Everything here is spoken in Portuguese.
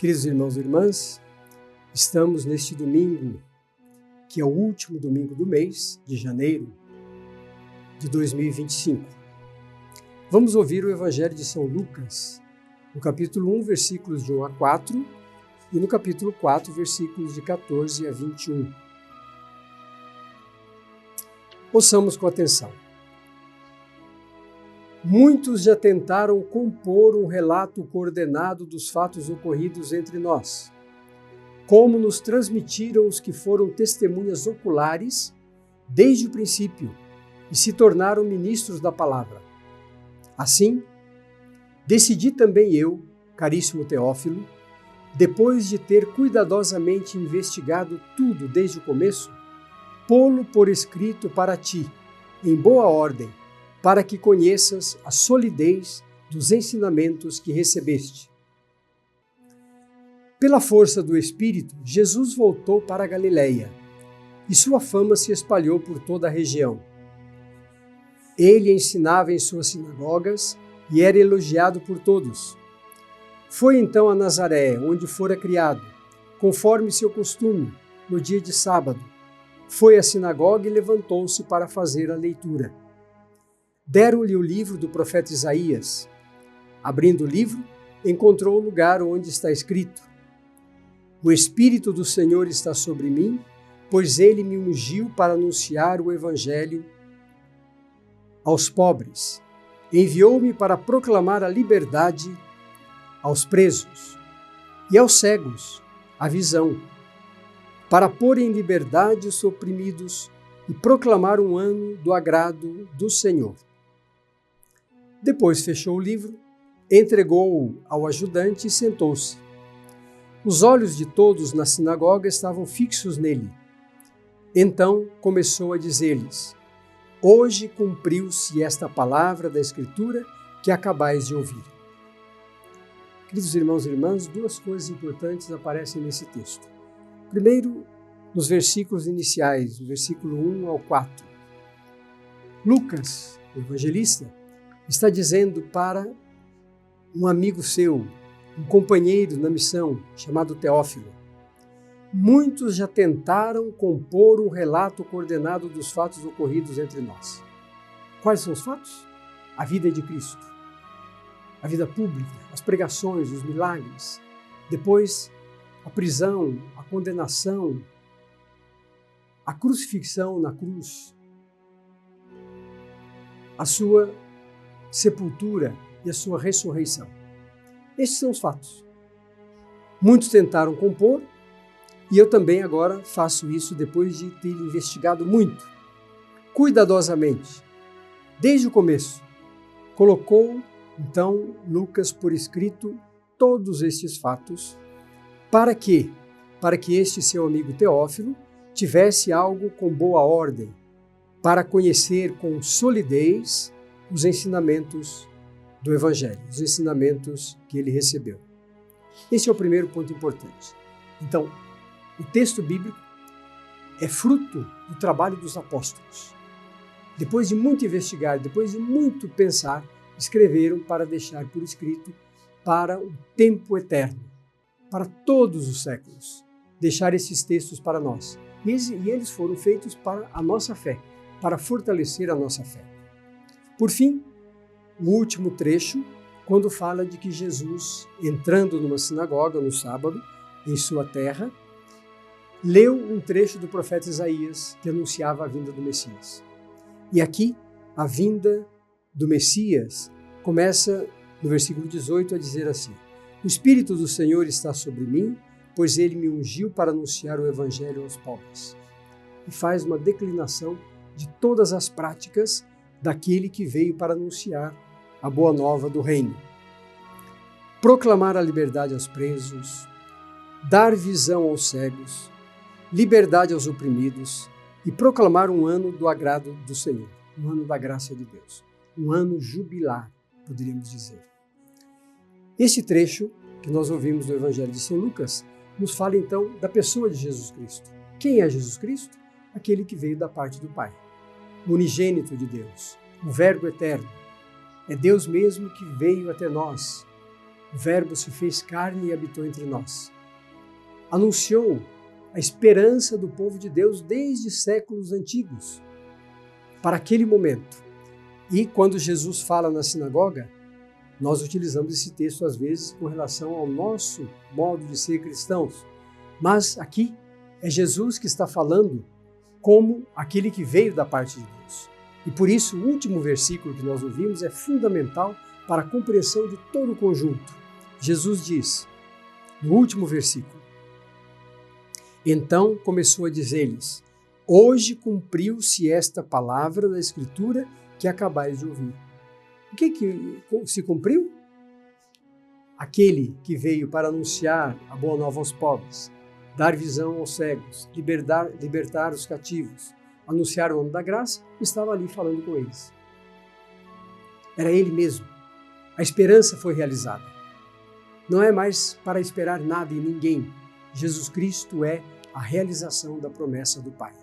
Queridos irmãos e irmãs, estamos neste domingo, que é o último domingo do mês de janeiro de 2025. Vamos ouvir o Evangelho de São Lucas, no capítulo 1, versículos de 1 a 4, e no capítulo 4, versículos de 14 a 21. Ouçamos com atenção. Muitos já tentaram compor um relato coordenado dos fatos ocorridos entre nós, como nos transmitiram os que foram testemunhas oculares desde o princípio e se tornaram ministros da palavra. Assim, decidi também eu, caríssimo Teófilo, depois de ter cuidadosamente investigado tudo desde o começo, pô-lo por escrito para ti, em boa ordem, para que conheças a solidez dos ensinamentos que recebeste. Pela força do Espírito, Jesus voltou para a Galileia, e sua fama se espalhou por toda a região. Ele ensinava em suas sinagogas e era elogiado por todos. Foi então a Nazaré, onde fora criado, conforme seu costume, no dia de sábado. Foi à sinagoga e levantou-se para fazer a leitura. Deram-lhe o livro do profeta Isaías. Abrindo o livro, encontrou o lugar onde está escrito: O Espírito do Senhor está sobre mim, pois ele me ungiu para anunciar o Evangelho aos pobres. Enviou-me para proclamar a liberdade aos presos e aos cegos a visão, para pôr em liberdade os oprimidos e proclamar um ano do agrado do Senhor. Depois fechou o livro, entregou-o ao ajudante e sentou-se. Os olhos de todos na sinagoga estavam fixos nele. Então começou a dizer-lhes: Hoje cumpriu-se esta palavra da Escritura que acabais de ouvir. Queridos irmãos e irmãs, duas coisas importantes aparecem nesse texto. Primeiro, nos versículos iniciais, do versículo 1 ao 4. Lucas, o evangelista, está dizendo para um amigo seu, um companheiro na missão, chamado Teófilo: muitos já tentaram compor um relato coordenado dos fatos ocorridos entre nós. Quais são os fatos? A vida de Cristo, a vida pública, as pregações, os milagres, depois a prisão, a condenação, a crucifixão na cruz, a sua sepultura e a sua ressurreição. Estes são os fatos. Muitos tentaram compor, e eu também agora faço isso depois de ter investigado muito, cuidadosamente, desde o começo. Colocou, então, Lucas por escrito todos estes fatos. Para quê? Para que este seu amigo Teófilo tivesse algo com boa ordem, para conhecer com solidez os ensinamentos do Evangelho, os ensinamentos que ele recebeu. Esse é o primeiro ponto importante. Então, o texto bíblico é fruto do trabalho dos apóstolos. Depois de muito investigar, depois de muito pensar, escreveram para deixar por escrito para o tempo eterno, para todos os séculos, deixar esses textos para nós. E eles foram feitos para a nossa fé, para fortalecer a nossa fé. Por fim, o último trecho, quando fala de que Jesus, entrando numa sinagoga no sábado, em sua terra, leu um trecho do profeta Isaías que anunciava a vinda do Messias. E aqui, a vinda do Messias começa no versículo 18 a dizer assim: O Espírito do Senhor está sobre mim, pois ele me ungiu para anunciar o Evangelho aos pobres. E faz uma declinação de todas as práticas daquele que veio para anunciar a boa nova do reino. Proclamar a liberdade aos presos, dar visão aos cegos, liberdade aos oprimidos e proclamar um ano do agrado do Senhor, um ano da graça de Deus, um ano jubilar, poderíamos dizer. Este trecho que nós ouvimos do Evangelho de São Lucas nos fala então da pessoa de Jesus Cristo. Quem é Jesus Cristo? Aquele que veio da parte do Pai, o unigênito de Deus, o Verbo eterno. É Deus mesmo que veio até nós o Verbo se fez carne e habitou entre nós. Anunciou a esperança do povo de Deus desde séculos antigos, para aquele momento. E quando Jesus fala na sinagoga, nós utilizamos esse texto às vezes com relação ao nosso modo de ser cristãos. Mas aqui é Jesus que está falando como aquele que veio da parte de Deus. E por isso o último versículo que nós ouvimos é fundamental para a compreensão de todo o conjunto. Jesus diz, no último versículo, então começou a dizer-lhes, hoje cumpriu-se esta palavra da Escritura que acabais de ouvir. O que se cumpriu? Aquele que veio para anunciar a boa nova aos pobres, dar visão aos cegos, libertar os cativos, anunciar o ano da graça, estava ali falando com eles. Era ele mesmo. A esperança foi realizada. Não é mais para esperar nada em ninguém. Jesus Cristo é a realização da promessa do Pai.